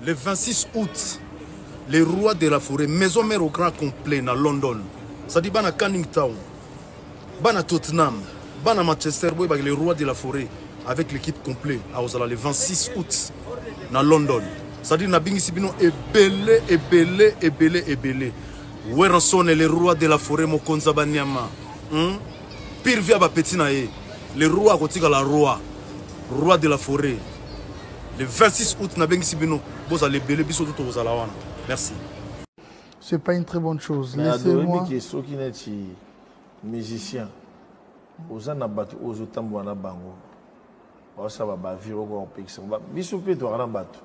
Le 26 août, les rois de la forêt, maison mère au grand complet dans London. Ça dit à Canning Town, à Tottenham, à Manchester, les rois de la forêt avec l'équipe complète le 26 août dans London. Ça dit que ebele. Où sont les rois de la forêt Mokonza Banyama? Pire via petit nae. Les rois kotika la roi de la forêt. Le 26 août na bengi sibino boza le belé biso tout aux alawana. Merci. C'est pas une très bonne chose. Laissez-moi. Qui est qui n'est musicien. Aux anabatu aux otambo na bango. Ça va vivre au pays. Biso pe to na batu.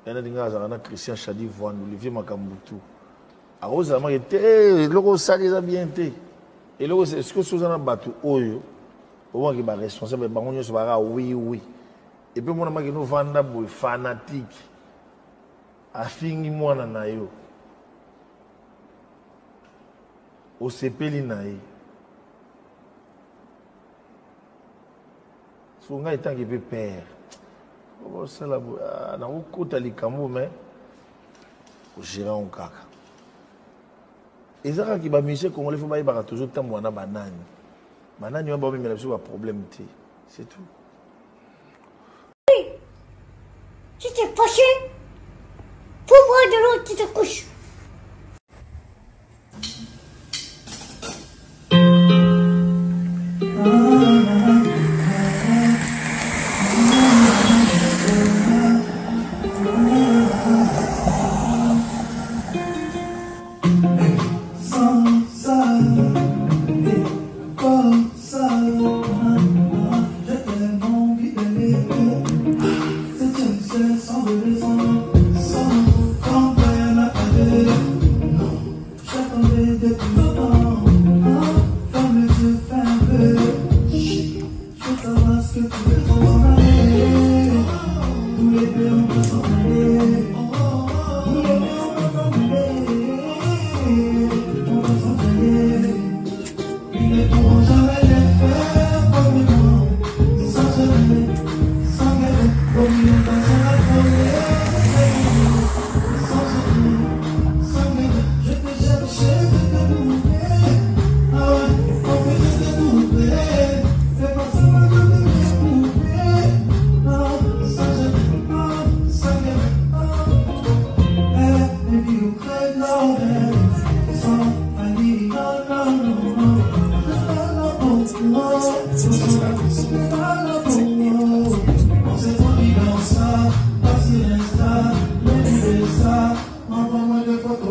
Yana dinga za na Christian Chadi Voine Olivier Makambutu. A rosa ma été loko sali za bien té. Et loko est-ce que soza na batu oyo au moins qui ba responsable bango nyo so ba oui. Et puis moi je suis un fanatique. Afingi mwana na yo. O sepeli na ye. So nga etangi pe père. O sala na okota likambo mais o gérer on kaka. Ezaka ki ba monsieur congolais faut ba yeba toujours tambo na banani. Banani ba ba mela biso ba problème té. C'est tout. Tu t'es fâché? Pour moi de l'autre, tu te couches.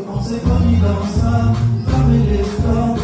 On s'est connu dans ça, comme les stars.